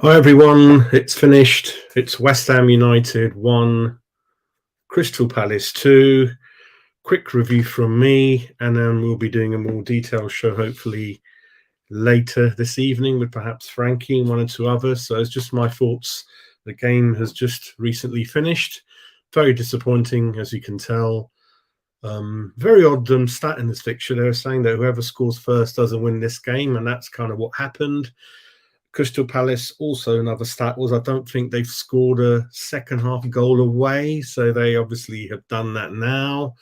Hi everyone, it's finished. It's West Ham United 1, Crystal Palace 2. Quick review from me, and then we'll be doing a more detailed show hopefully later this evening with perhaps Frankie and one or two others. So it's just my thoughts. The game has just recently finished. Very disappointing, as you can tell. Very odd stat in this fixture. They were saying that whoever scores first doesn't win this game, and that's kind of what happened. Crystal Palace, also another stat was I don't think they've scored a second half goal away, so they obviously have done that now.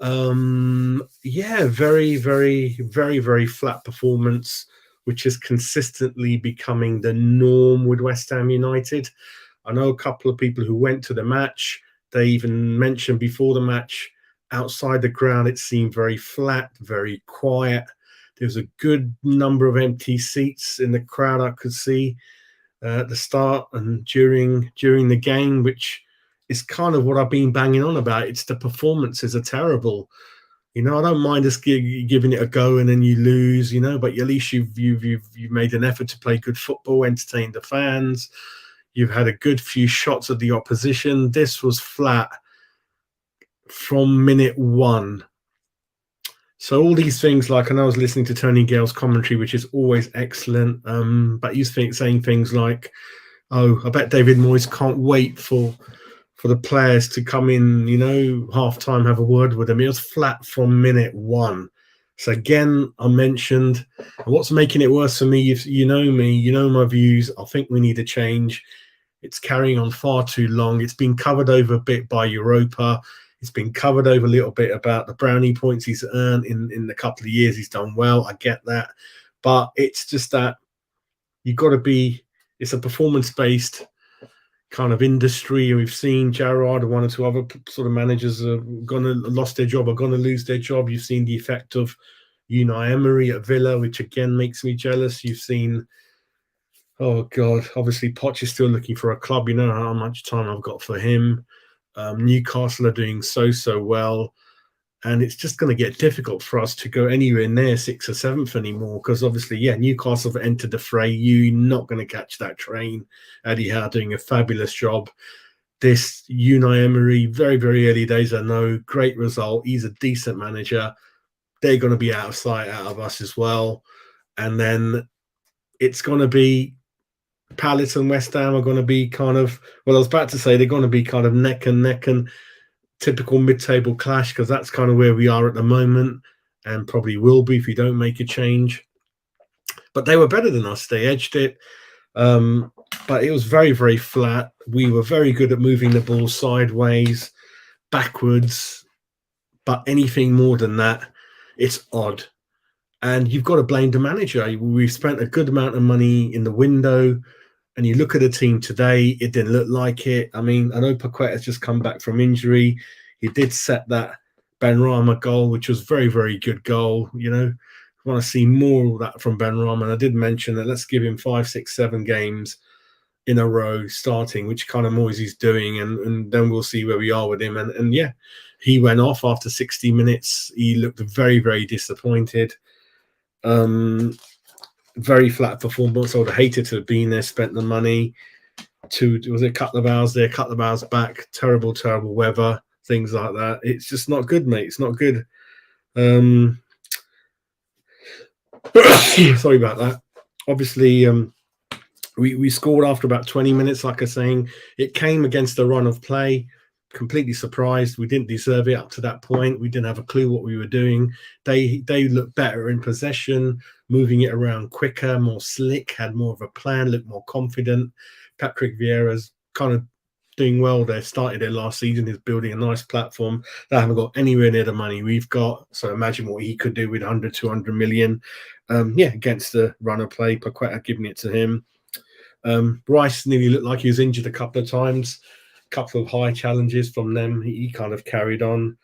Yeah, very, very, very, very flat performance, which is consistently becoming the norm with West Ham United. I know a couple of people who went to the match. They even mentioned before the match, outside the ground, it seemed very flat, very quiet. There was a good number of empty seats in the crowd I could see at the start and during the game, which is kind of what I've been banging on about. It's the performances are terrible. I don't mind us giving it a go and then you lose, but at least you've made an effort to play good football, entertain the fans. You've had a good few shots at the opposition. This was flat from minute one. So all these things, like, and I was listening to Tony Gale's commentary, which is always excellent, but he's saying things like, oh, I bet David Moyes can't wait for the players to come in, half-time, have a word with them. It was flat from minute one. So again, I mentioned, what's making it worse for me, if you know me, you know my views, I think we need a change. It's carrying on far too long. It's been covered over a bit by Europa. It's been covered over a little bit about the brownie points he's earned in the couple of years he's done well. I get that. But it's just that you've got to be, it's a performance-based kind of industry. We've seen Gerrard and one or two other sort of managers are lost their job, are going to lose their job. You've seen the effect of Unai Emery at Villa, which again makes me jealous. You've seen, oh God, obviously Poch is still looking for a club. You know how much time I've got for him. Newcastle are doing so well, and it's just going to get difficult for us to go anywhere near 6th or 7th anymore, because obviously, Newcastle have entered the fray. You're not going to catch that train. Eddie Howe doing a fabulous job. This Unai Emery, very, very early days, I know, great result. He's a decent manager. They're going to be out of sight, out of us as well. And then it's going to be Palace and West Ham are going to be kind of, well, I was about to say they're going to be kind of neck and neck and typical mid-table clash, because that's kind of where we are at the moment and probably will be if we don't make a change. But they were better than us. They edged it. But it was very, very flat. We were very good at moving the ball sideways, backwards. But anything more than that, it's odd. And you've got to blame the manager. We've spent a good amount of money in the window. And you look at the team today, it didn't look like it. I mean, I know Paqueta has just come back from injury. He did set that Benrahma goal, which was very, very good goal. I want to see more of that from Benrahma. And I did mention that let's give him 5, 6, 7 games in a row starting, which kind of Moyes is doing. And then we'll see where we are with him. And yeah, he went off after 60 minutes. He looked very, very disappointed. Very flat performance. I would have hated to have been there, spent the money. Was it a couple of hours there, a couple of hours back? Terrible, terrible weather, things like that. It's just not good, mate. It's not good. Sorry about that. Obviously, we scored after about 20 minutes, like I was saying. It came against a run of play. Completely surprised. We didn't deserve it up to that point. We didn't have a clue what we were doing. They looked better in possession, moving it around quicker, more slick, had more of a plan, looked more confident. Patrick Vieira's kind of doing well there. Started there last season. He's building a nice platform. They haven't got anywhere near the money we've got. So imagine what he could do with 100, 200 million. Against the run of play. Paqueta giving it to him. Rice nearly looked like he was injured a couple of times. Couple of high challenges from them. He kind of carried on.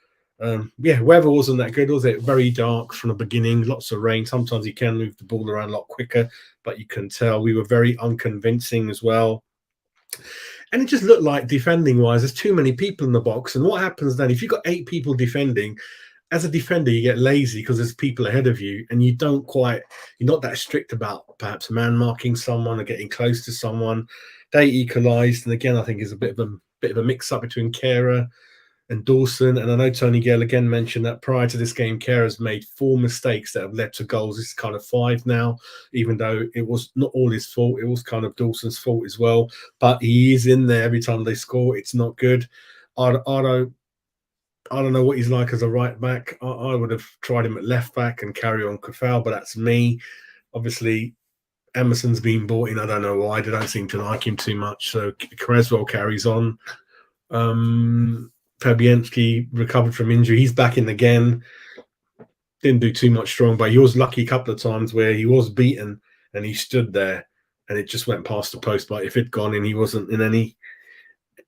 Weather wasn't that good, was it? Very dark from the beginning, lots of rain. Sometimes you can move the ball around a lot quicker, but you can tell we were very unconvincing as well. And it just looked like defending wise, there's too many people in the box. And what happens then if you've got 8 people defending as a defender, you get lazy because there's people ahead of you, and you're not that strict about perhaps man marking someone or getting close to someone. They equalised, and again, I think is a bit of a mix up between Kehrer and Dawson. And I know Tony Gale again mentioned that prior to this game, Kehrer made 4 mistakes that have led to goals. It's kind of 5 now, even though it was not all his fault. It was kind of Dawson's fault as well. But he is in there every time they score. It's not good. I don't know what he's like as a right back. I would have tried him at left back and carry on Kufal, but that's me. Obviously, Emerson's been bought in. I don't know why. They don't seem to like him too much. So Creswell carries on. Fabianski recovered from injury. He's back in again. Didn't do too much strong, but he was lucky a couple of times where he was beaten and he stood there and it just went past the post. But if it'd gone in, he wasn't in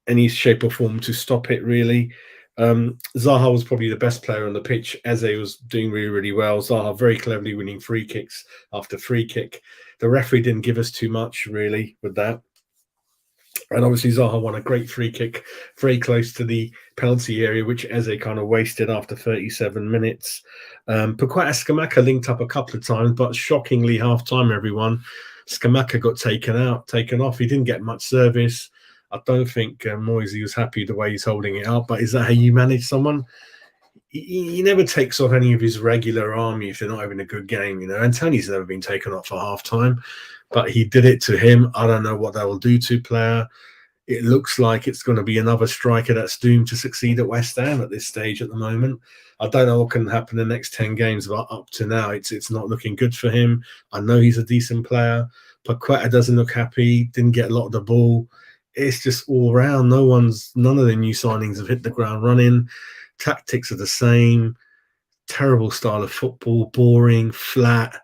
any shape or form to stop it, really. Zaha was probably the best player on the pitch. Eze was doing really, really well. Zaha very cleverly winning free kicks after free kick. The referee didn't give us too much, really, with that. And obviously Zaha won a great free kick very close to the penalty area, which Eze kind of wasted after 37 minutes. Paqueta Scamacca linked up a couple of times, but shockingly, half-time, everyone, Scamacca got taken off. He didn't get much service. I don't think Moisey was happy the way he's holding it up, but is that how you manage someone? He never takes off any of his regular army if they're not having a good game. You know, Antony's never been taken off for half-time, but he did it to him. I don't know what that will do to a player. It looks like it's going to be another striker that's doomed to succeed at West Ham at this stage at the moment. I don't know what can happen in the next 10 games, but up to now, it's not looking good for him. I know he's a decent player. Paqueta doesn't look happy, didn't get a lot of the ball. It's just all around. None of the new signings have hit the ground running. Tactics are the same. Terrible style of football, boring, flat.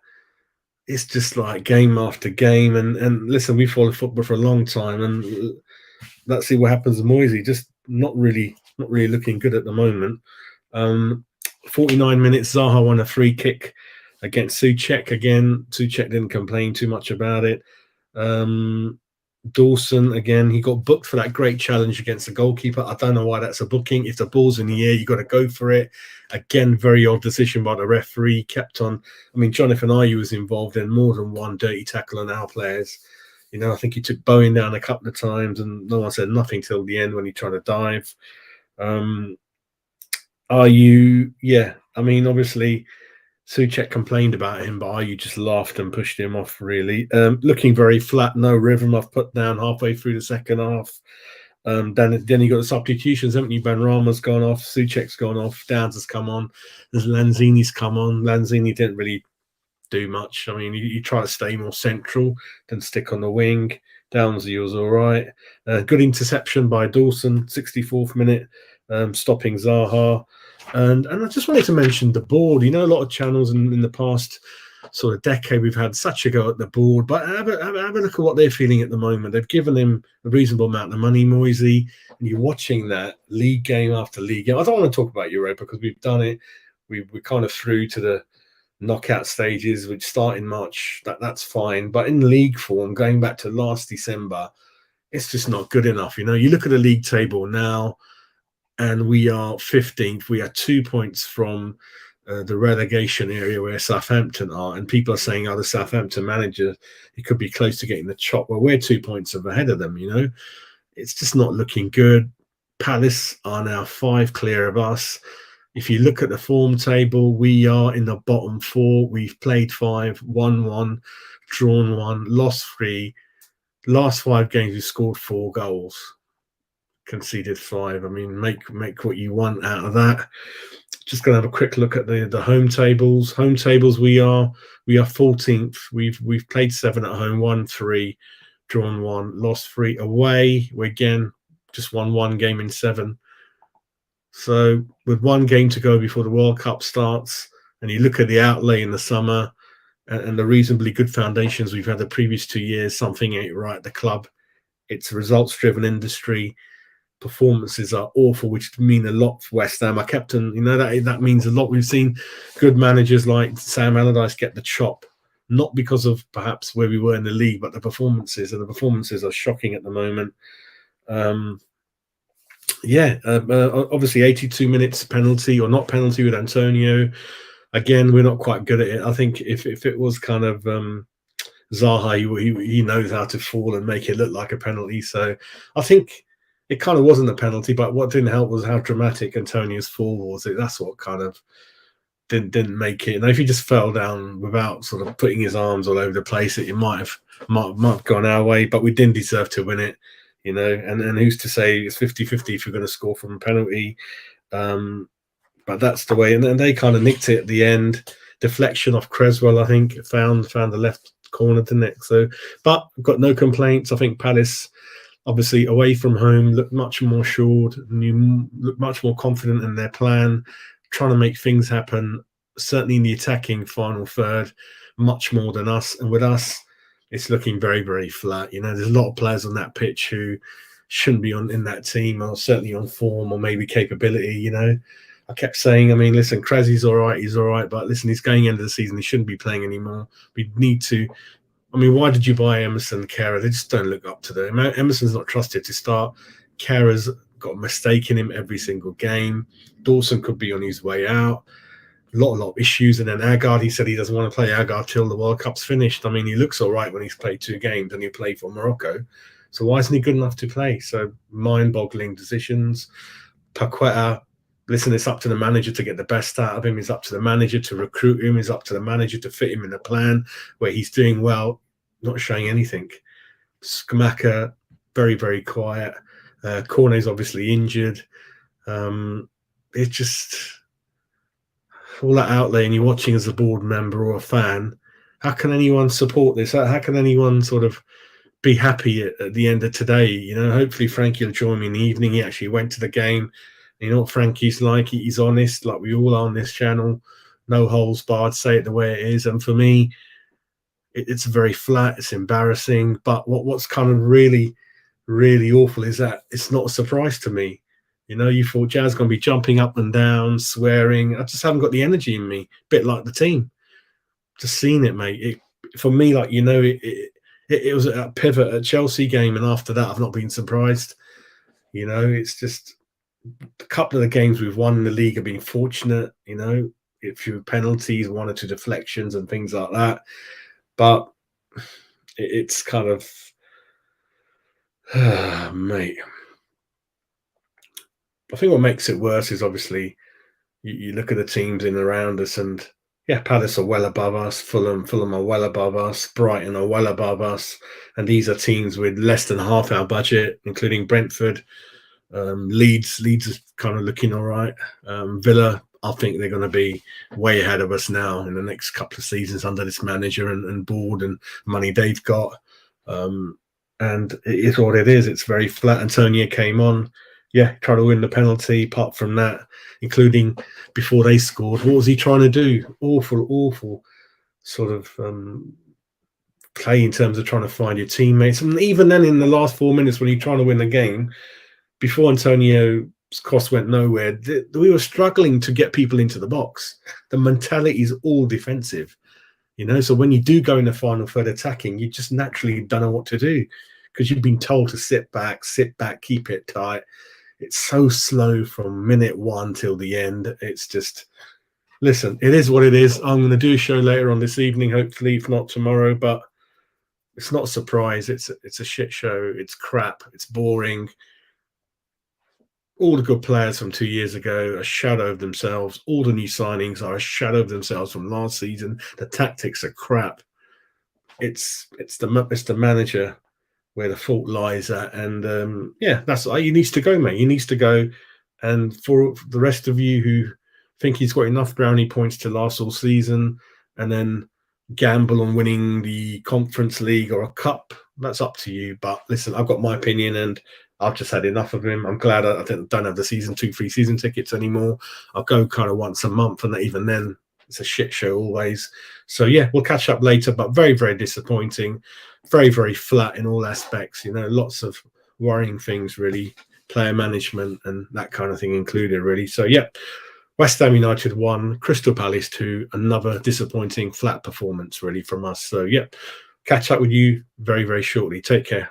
It's just like game after game. And listen, we followed football for a long time, and let's see what happens with Moisey. Just not really looking good at the moment. 49 minutes, Zaha won a free kick against Souček. Again, Souček didn't complain too much about it. Dawson, again, he got booked for that great challenge against the goalkeeper. I don't know why that's a booking. If the ball's in the air, you got to go for it. Again, very odd decision by the referee. Kept on. I mean, Jonathan Ayew was involved in more than one dirty tackle on our players. You know, I think he took Bowen down a couple of times and no one said nothing till the end when he tried to dive. Ayew, yeah, I mean, obviously, Souček complained about him, but Ayew just laughed and pushed him off, really. Looking very flat, no rhythm. I've put down halfway through the second half. Then you got the substitutions, haven't you? Benrahma's gone off, Souček's gone off, Downs has come on, there's Lanzini's come on. Lanzini didn't really do much. I mean, you try to stay more central than stick on the wing. Downsy was all right. Good interception by Dawson, 64th minute, stopping Zaha. And I just wanted to mention the board. You know, a lot of channels in the past sort of decade, we've had such a go at the board. But have a look at what they're feeling at the moment. They've given him a reasonable amount of money, Moisey, and you're watching that league game after league game. I don't want to talk about Europa because we've done it. We're kind of through to the knockout stages, which start in March. That's fine. But in league form, going back to last December, it's just not good enough. You know, you look at the league table now, and we are 15th. We are 2 points from the relegation area where Southampton are. And people are saying, the Southampton manager, he could be close to getting the chop. Well, we're 2 points ahead of them, you know. It's just not looking good. Palace are now 5 clear of us. If you look at the form table, we are in the bottom 4. We've played 5, won 1, drawn 1, lost 3. Last 5 games, we've scored 4 goals. Conceded 5. I mean, make what you want out of that. Just going to have a quick look at the home tables. Home tables, we are 14th. We've played 7 at home, won 3, drawn 1, lost 3 away. We again just won 1 game in 7. So with 1 game to go before the World Cup starts, and you look at the outlay in the summer and the reasonably good foundations we've had the previous 2 years, something ain't right at the club. It's a results-driven industry. Performances are awful, which mean a lot for West Ham. Our captain, you know, that means a lot. We've seen good managers like Sam Allardyce get the chop, not because of perhaps where we were in the league, but the performances, and the performances are shocking at the moment. Yeah, obviously 82 minutes penalty or not penalty with Antonio. Again, we're not quite good at it. I think if it was kind of Zaha, he knows how to fall and make it look like a penalty. So I think it kind of wasn't a penalty, but what didn't help was how dramatic Antonio's fall was. That's what kind of didn't make it. And if he just fell down without sort of putting his arms all over the place, it might have gone our way. But we didn't deserve to win it, you know. And who's to say it's 50-50 if you're going to score from a penalty? But that's the way. And then they kind of nicked it at the end. Deflection off Creswell, I think, found the left corner to nick. So, but got no complaints. I think Palace, obviously away from home, looked much more assured, looked much more confident in their plan, trying to make things happen. Certainly in the attacking final third, much more than us. And with us, it's looking very, very flat. You know, there's a lot of players on that pitch who shouldn't be in that team, or certainly on form or maybe capability. You know, I kept saying, I mean, listen, Krasi's all right, he's all right, but listen, he's going into the season, he shouldn't be playing anymore. We need to. I mean, why did you buy Emerson, Kehrer? They just don't look up to them. Emerson's not trusted to start. Kehrer's got a mistake in him every single game. Dawson could be on his way out. A lot of issues. And then Agard, he said he doesn't want to play Agard till the World Cup's finished. I mean, he looks all right when he's played 2 games and he played for Morocco. So why isn't he good enough to play? So mind-boggling decisions. Paqueta, listen, it's up to the manager to get the best out of him. It's up to the manager to recruit him. It's up to the manager to fit him in a plan where he's doing well, not showing anything. Skamaka, very, very quiet. Cornet's obviously injured. It's just all that outlay, and you're watching as a board member or a fan. How can anyone support this? How can anyone sort of be happy at the end of today? You know, hopefully Frankie will join me in the evening. He actually went to the game. You know what Frankie's like? He's honest, like we all are on this channel. No holes barred, say it the way it is. And for me, it's very flat. It's embarrassing. But what's kind of really, really awful is that it's not a surprise to me. You know, you thought Jazz going to be jumping up and down, swearing. I just haven't got the energy in me. Bit like the team. Just seen it, mate. For me, like, you know, it was a pivot at Chelsea game, and after that, I've not been surprised. You know, it's just a couple of the games we've won in the league have been fortunate. You know, a few penalties, 1 or 2 deflections, and things like that. But it's kind of, mate. I think what makes it worse is obviously you look at the teams in around us, and yeah, Palace are well above us, Fulham are well above us, Brighton are well above us, and these are teams with less than half our budget, including Brentford. Leeds is kind of looking all right. Villa, I think they're going to be way ahead of us now in the next couple of seasons under this manager and board and money they've got. And it is what it is. It's very flat. Antonio came on. Yeah, trying to win the penalty. Apart from that, including before they scored, what was he trying to do? Awful sort of play in terms of trying to find your teammates. And even then, in the last 4 minutes when you're trying to win the game, before Antonio's cross went nowhere, we were struggling to get people into the box. The mentality is all defensive, you know. So when you do go in the final third attacking, you just naturally don't know what to do because you've been told to sit back, keep it tight. It's so slow from minute 1 till the end. It's just, listen, it is what it is. I'm going to do a show later on this evening, hopefully, if not tomorrow, but it's not a surprise. It's a shit show. It's crap. It's boring. All the good players from 2 years ago are a shadow of themselves. All the new signings are a shadow of themselves from last season. The tactics are crap. It's the manager where the fault lies at. And yeah, that's he needs to go, mate. He needs to go. And for the rest of you who think he's got enough brownie points to last all season and then gamble on winning the Conference League or a cup, that's up to you. But listen, I've got my opinion and I've just had enough of him. I'm glad I don't have the season 2 free season tickets anymore. I'll go kind of once a month, and even then, it's a shit show always. So yeah, we'll catch up later. But very, very disappointing, very, very flat in all aspects. You know, lots of worrying things, really, player management and that kind of thing included, really. So yeah, West Ham United 1, Crystal Palace 2. Another disappointing, flat performance, really, from us. So yeah, catch up with you very, very shortly. Take care.